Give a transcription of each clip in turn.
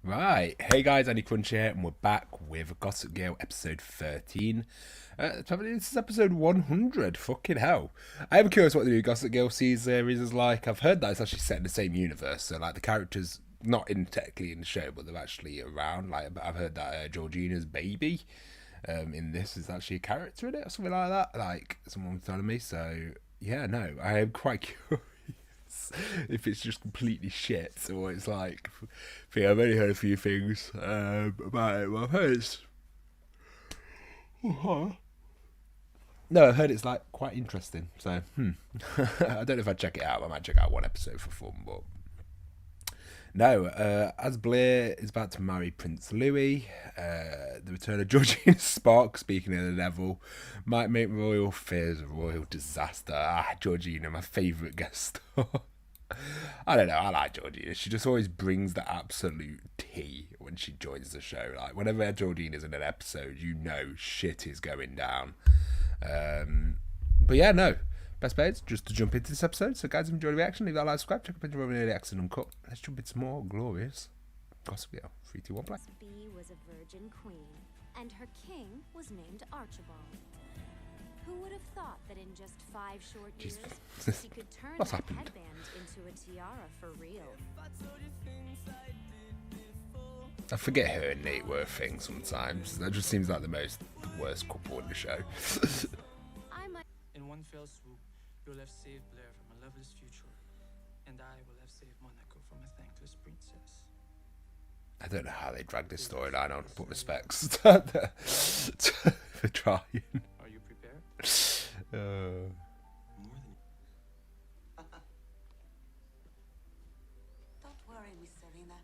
Right, hey guys, AniCrunch here, and we're back with Gossip Girl episode 13. This is episode 100, fucking hell. I am curious what the new Gossip Girl series is like. I've heard that it's actually set in the same universe, so like the characters, not in technically in the show, but they're actually around. Like I've heard that Georgina's baby in this is actually a character in it or something like that. Like someone was telling me, so yeah, no, I am quite curious if it's just completely shit or it's like I've only heard a few things about it. Well, I've heard it's no, I've heard it's like quite interesting. So I don't know if I'd check it out. I might check out one episode for fun, but no. As Blair is about to marry Prince Louis, the return of Georgina Spark, speaking of the devil, might make royal fears a royal disaster. Georgina, my favourite guest star. I don't know. I like Georgina. She just always brings the absolute tea when she joins the show. Like whenever Georgina's in an episode, you know shit is going down. But yeah, no. Best bets just to jump into this episode. So guys, if you enjoy the reaction, leave that like, subscribe, check up into Robin Early Accent Uncut. Let's jump into some more glorious Gossip Girl. 3, 2, 1, play. B was a virgin queen, and her king was named Archibald. Who would have thought that in just 5 short years, she could turn What's that happened? headband into a tiara for real? I forget her and Nate were a thing sometimes. That just seems like the worst couple in the show. I might. In one fell swoop, you'll have saved Blair from a loveless future, and I will have saved Monaco from a thankless princess. I don't know how they drag this storyline on, but respects for trying. Are you prepared? Uh, More than Don't worry, Miss Serena.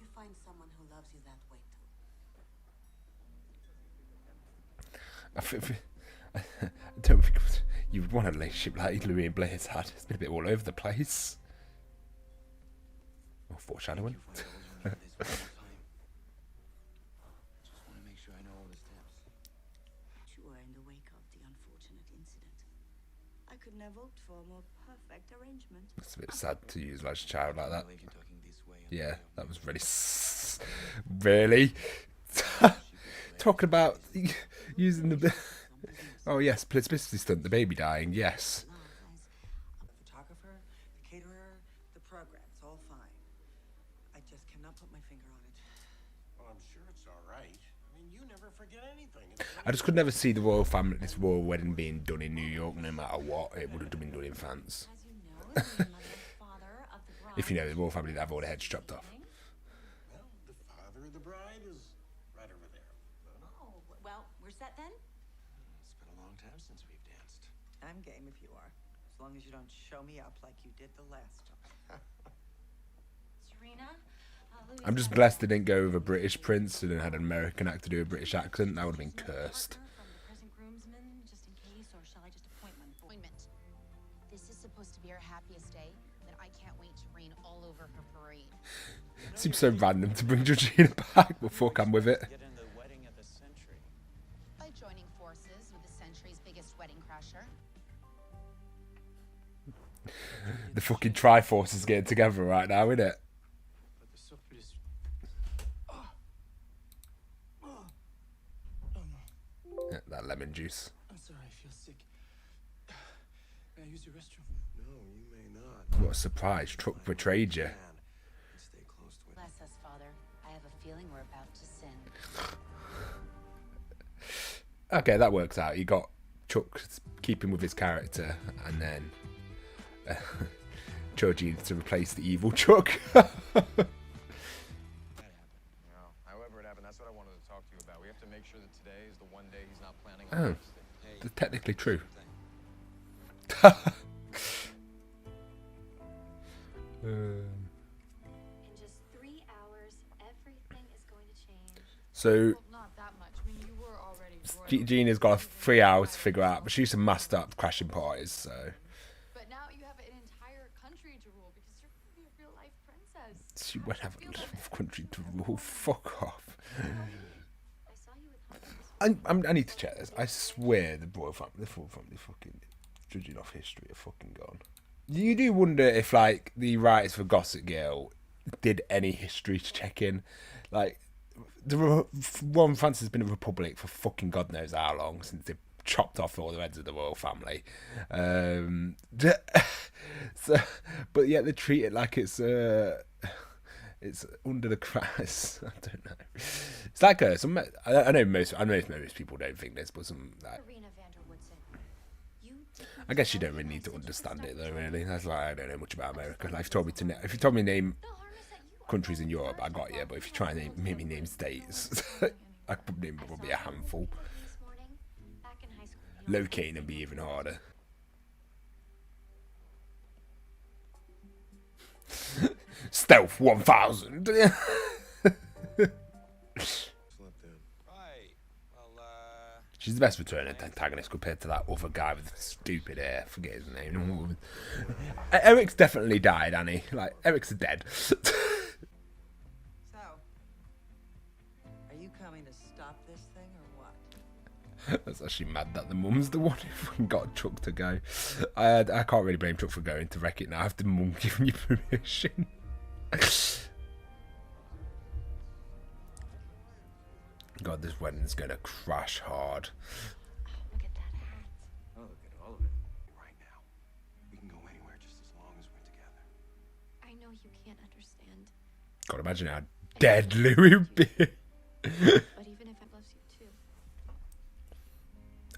You find someone who loves you that way too. I don't think you would want a relationship like Louis and Blair's had. It's been a bit all over the place. Or foreshadowing. Just want to make sure I know all the steps. You were in the wake of the unfortunate incident. I couldn't have hoped for a more perfect arrangement. It's a bit sad to use like a child like that. Believe you're talking this way. Yeah, that was really really talking about using the. Oh yes, publicity stunt, the baby dying. Yes. The photographer, the caterer, the program, it's all fine. I just cannot put my finger on it. Well, I'm sure it's all right. I mean, you never forget anything. I just could never see the royal family, this royal wedding being done in New York, no matter what. It would have been done in France. As you know, the mother and father of the bride. If you know the royal family, they'd have all their heads chopped off. Well, the father of the bride is right over there. Oh, well, we're set then? It's been a long time since we've danced. I'm game if you are. As long as you don't show me up like you did the last time. Serena? Louis I'm just said blessed that they didn't go with a British prince and then had an American actor do a British accent. That would have been cursed. partner from the present groomsman, just in case, or shall I just appoint one? Appointment. This is supposed to be her happiest day, then I can't wait to rain all over her parade. Seems so random to bring Georgina back, but fuck, I'm with it. Get in the wedding of the century. By joining forces with the century's biggest wedding crasher. The fucking Triforce is getting together right now, isn't it? But the surplus. Yeah, that lemon juice. I'm sorry, I feel sick. May I use your restroom? No, you may not. What a surprise. Truck betrayed you. Man, stay close to it. Bless us, Father. I have a feeling we're about to sin. Okay, that works out. You got Chuck keeping with his character, and then Georgina to replace the evil Chuck. That happened. You know, however it happened, that's what I wanted to talk to you about. We have to make sure that today is the one day he's not planning on Oh. visiting. That's technically true. In just 3 hours, everything is going to change. So Not that much. I mean, you were already royal. Gina's got 3 hours to figure out, but she used to master up crashing parties, so But now you have an entire country to rule because you're going to be a real life princess. she won't have a country to rule. Fuck off. I saw you with Hunter. I need to check this. I swear the royal family, the full family, fucking judging off history, are fucking gone. You do wonder if, like, the writers for Gossip Girl did any history to check in. Like, France has been a republic for fucking God knows how long, since they chopped off all the heads of the royal family. So, but yet they treat it like it's under the grass. I don't know. It's like I know most people don't think this, but some like, Karina Vanderwoodson, you I guess you don't really need to understand it though. Really, that's like I don't know much about America. Like, if you told me name countries in Europe, I got you. But if you try and make me name states, I could name probably a handful. this morning back in high school. You know, Locating and be even harder. Stealth 1000. Slept in. Right. Well, She's the best returning antagonist compared to that other guy with the stupid hair. Forget his name. Eric's definitely died, Annie. Like, Eric's dead. So, are you coming to stop this thing or what? That's actually mad that the mum's the one who got Chuck to go. I can't really blame Chuck for going to wreck it now after mum giving you permission. God, this wedding's gonna crash hard. look at that hat. Oh, look at all of it. Right now. We can go anywhere just as long as we're together. I know you can't understand, God, imagine how deadly we'd be. but even if I love you too,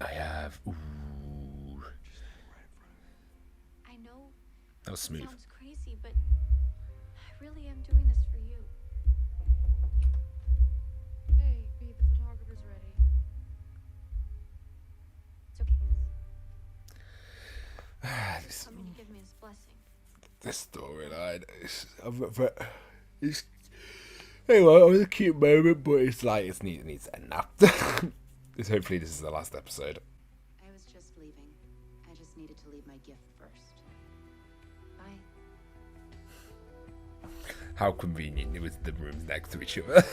I have. Ooh, I know that was it smooth. sounds crazy, but I really am doing this for you. Hey, B, the photographer's ready. It's okay. This, Coming to give me his blessing. this storyline it's anyway, it was a cute moment, but it's like it needs to end now. Hopefully this is the last episode. I was just leaving. I just needed to leave my gift first. Bye. How convenient it was, the rooms next to each other.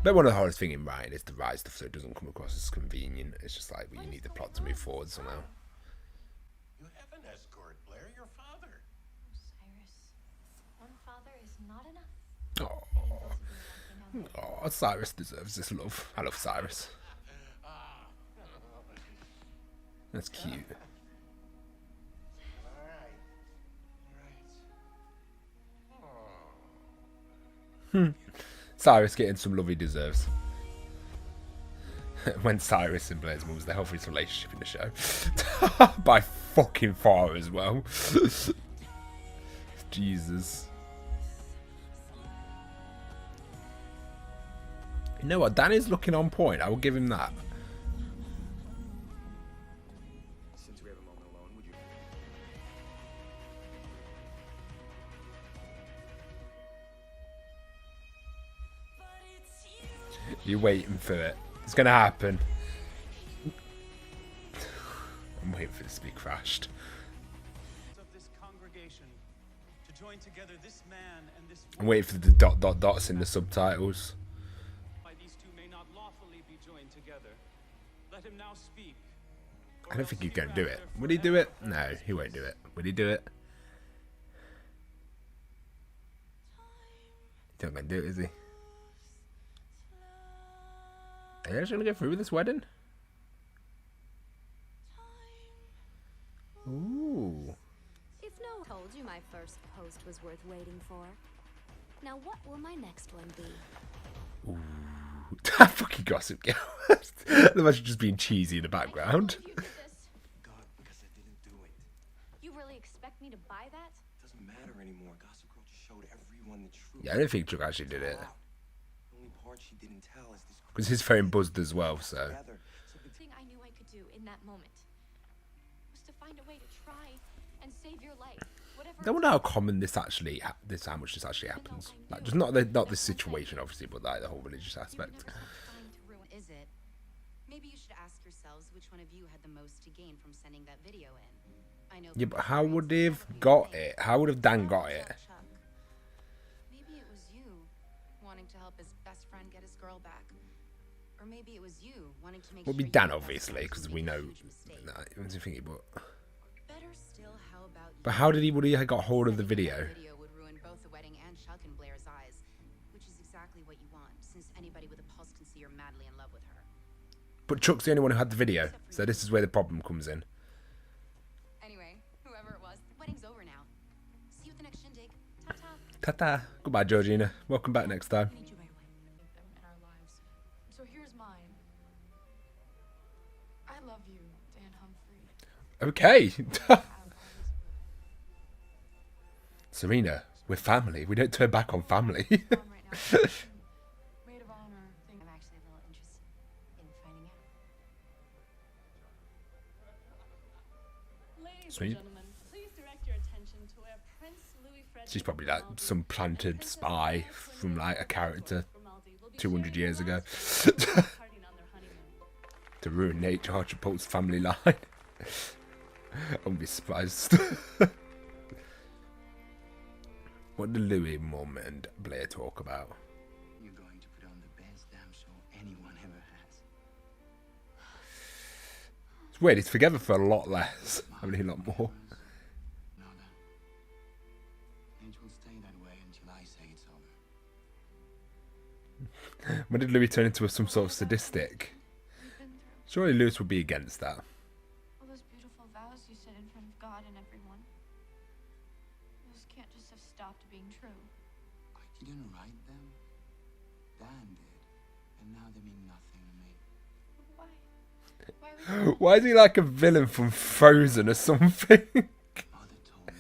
But one of the hardest things in writing is to write stuff so it doesn't come across as convenient. It's just like, well, you need the plot to move forward somehow. You have an escort, Blair. Your father. Cyrus, one father is not enough. Oh, Cyrus deserves this love. I love Cyrus. That's cute. All right. Cyrus getting some love he deserves. When Cyrus and Blair's mum was the healthiest relationship in the show. By fucking far as well. Jesus. You know what? Danny's looking on point. I will give him that. since we have a moment alone, would you? You're waiting for it. It's gonna happen. I'm waiting for this to be crashed. Of this congregation to join together this man and this I'm waiting for the ... dots in the subtitles. why these two may not lawfully be joined together. Let him now speak. I don't think he's gonna do it. Would he do it? No, he won't do it. Would he do it? He's not gonna do it, is he? Are you actually gonna go through with this wedding? Ooh. If no told you my first post was worth waiting for. Now what will my next one be? Ooh. Fucking Gossip Girl. The imagine just being cheesy in the background. You did this. God, because I didn't do it. You really expect me to buy that? Doesn't matter anymore. Gossip Girl just showed everyone the truth. Yeah, I don't think Chuck actually did it. The only part she didn't tell is this. Because his phone buzzed as well, so. Together. So The thing I knew I could do in that moment was to find a way to try and save your life. Whatever. I wonder how common this actually, how much this actually happens. Like, just not this situation, obviously, but like the whole religious aspect. Trying to ruin is it? Maybe you should ask yourselves which one of you had the most to gain from sending that video in. I know. Yeah, from but how would they have experience, got it? How would have Dan got it? Chuck. Maybe it was you wanting to help his best friend get his girl back. Or maybe it was you wanting to make Would be sure Dan, your best obviously, friend because didn't we make a know. huge mistake. Nah, I wasn't thinking, but How about But how did he? Would he have got hold of the Sending video? that video would ruin both the wedding and Chuck and Blair's eyes, which is exactly what you want, since anybody with a pulse can see you're madly in love with her. But Chuck's the only one who had the video, so this is where the problem comes in. Anyway, whoever it was, the wedding's over now. See you at the next shindig. Ta-ta. Ta-ta. Goodbye, Georgina. Welcome back next time. We need you right away. Them in our lives. So here's mine. I love you, Dan Humphrey. Okay. I always will. Serena, we're family. We don't turn back on family. Mom right now. Maid of honor thing. I'm actually a little interested in finding out. Ladies Sweet. and gentlemen, please direct your attention to where Prince Louis Frederick She's probably like Grimaldi some and planted Princess spy Anna from like a Antoinette character Grimaldi will be 200 sharing years the ago last few days partying on their honeymoon. to ruin Nate Archibald's family line. I wouldn't be surprised. What did Louis, Mum, and Blair talk about? You're going to put on the best damn show anyone ever has. It's weird. He's together for a lot less. I mean, a lot more. Nada. It will stay that way until I say it's over. When did Louis turn into some sort of sadistic? We've been through Surely Lewis would be against that. all those beautiful vows you said in front of God and everyone. Those can't just have stopped being true. I didn't write them. Dan did. And now they mean nothing to me. Why? Why would Why is he like a villain from Frozen or something? Mother told me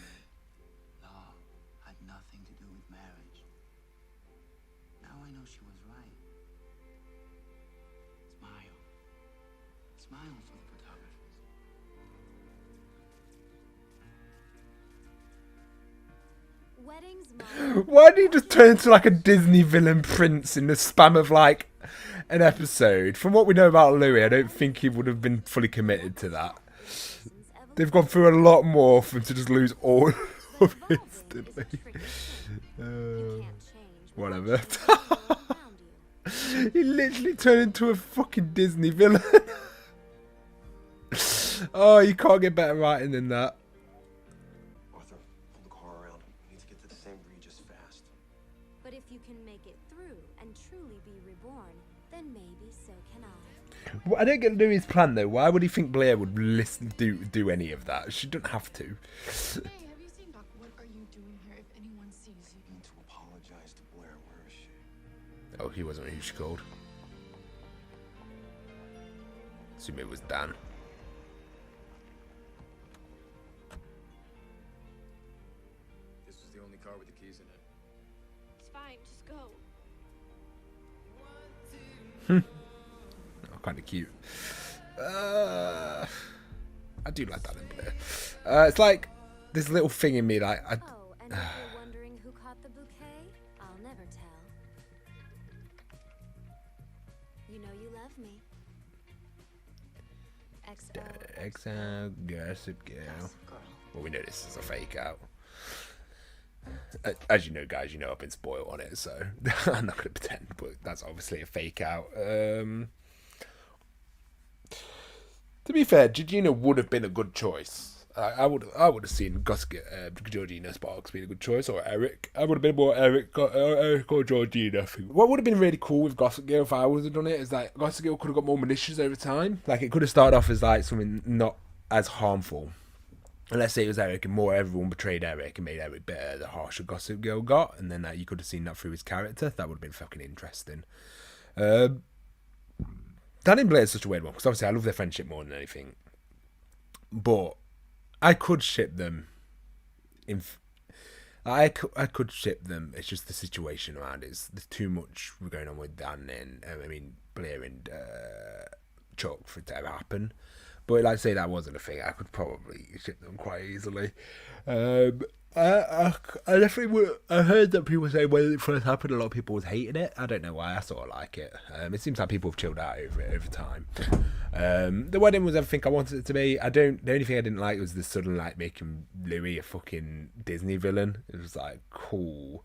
law had nothing to do with marriage. Now I know she was right. Smile. Smile for the photographers. Weddings mark Why did he just turn into like a Disney villain prince in the span of like an episode? From what we know about Louis, I don't think he would have been fully committed to that. person's They've gone through a lot more for him to just lose all of his evolving is a didn't tricky they? thing. You can't change whatever. what's going on around you. He literally turned into a fucking Disney villain. Oh, you can't get better writing than that. Arthur, pull the car around. We need to get to the St. Regis fast. But if you can make it through and truly be reborn, then maybe so can I. Well, I don't get Louis' plan though. Why would he think Blair would listen do any of that? She doesn't have to. Hey, have you seen Doc? What are you doing here if anyone sees you? I need to apologize to Blair. Where is she? Oh, he wasn't who she called. Assume it was Dan. This was the only car with the keys in it. It's fine, just go. Oh, kind of cute. I do like that in Blair. It's like this little thing in me, like I, Oh, and if you're wondering who caught the bouquet, I'll never tell. You know you love me. XO. Exile Gossip Girl. Well, we know this is a fake out. As you know, guys, you know I've been spoiled on it, so I'm not going to pretend, but that's obviously a fake out. To be fair, Georgina would have been a good choice. I would have seen Georgina Sparks being a good choice, or Eric. I would have been more Eric or Georgina. I think. What would have been really cool with Gossip Girl if I would have done it is that Gossip Girl could have got more malicious over time. Like it could have started off as like something not as harmful. And let's say it was Eric, and more everyone betrayed Eric and made Eric better the harsher Gossip Girl got, and then you could have seen that through his character. That would have been fucking interesting. Dan and Blair is such a weird one because obviously I love their friendship more than anything, but I could ship them. I could ship them. It's just the situation around it. There's too much going on with Dan and Blair and Chuck for it to ever happen. But like I say, that wasn't a thing. I could probably ship them quite easily. I definitely would. I heard that people say when it first happened, a lot of people was hating it. I don't know why. I sort of like it. It seems like people have chilled out over it over time. The wedding was everything I wanted it to be. The only thing I didn't like was the sudden like making Louis a fucking Disney villain. It was like cool.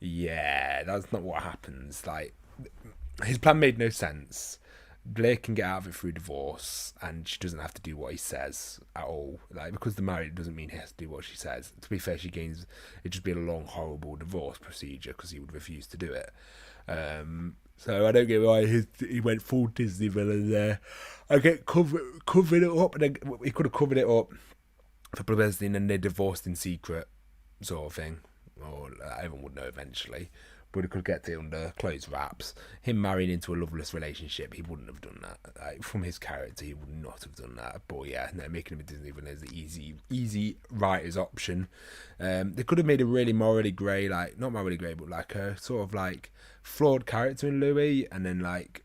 Yeah, that's not what happens. Like his plan made no sense. Blair can get out of it through divorce, and she doesn't have to do what he says at all. Like, because they're married doesn't mean he has to do what she says. To be fair, it'd just be a long, horrible divorce procedure because he would refuse to do it. So I don't get why he went full Disney villain there. I get covering it up, and then he could have covered it up for publicity, and then they divorced in secret, sort of thing. Or everyone would know eventually. But he could get it under closed wraps. Him marrying into a loveless relationship, he wouldn't have done that. Like, from his character, he would not have done that. But yeah, no, making him a Disney villain is the easy writer's option. They could have made a really morally grey, like, not morally grey, but like a sort of like flawed character in Louis, and then like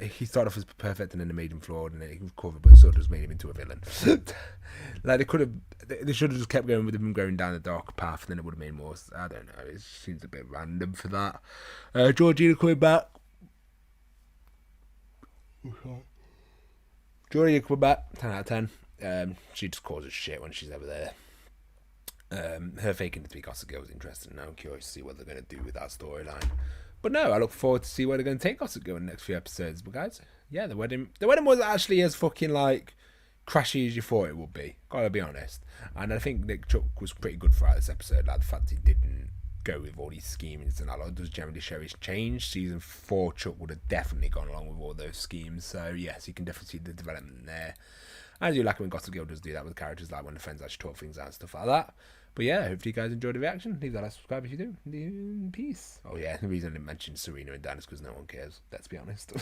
he started off as perfect and then they made him flawed and then he recovered, but sort of just made him into a villain. Like they should have just kept going with him going down the dark path, and then it would have made more. I don't know, it seems a bit random for that. Georgina coming back. Georgina coming back, 10 out of 10. She just causes shit when she's over there. Her faking to be Gossip Girl was interesting. Now I'm curious to see what they're going to do with that storyline. But no, I look forward to see where they're going to take Gossip Girl in the next few episodes. But guys, yeah, the wedding was actually as fucking like crashy as you thought it would be. Gotta be honest. And I think Nick Chuck was pretty good throughout this episode. Like the fact he didn't go with all these schemings and a lot does generally show his change. Season 4 Chuck would have definitely gone along with all those schemes. So yes, you can definitely see the development there. I do like it when Gossip Girl does do that with characters, like when the friends actually talk things out and stuff like that. But yeah, hopefully you guys enjoyed the reaction. Leave that like, subscribe if you do. Peace. Oh yeah, the reason I didn't mention Serena and Dan is because no one cares. Let's be honest.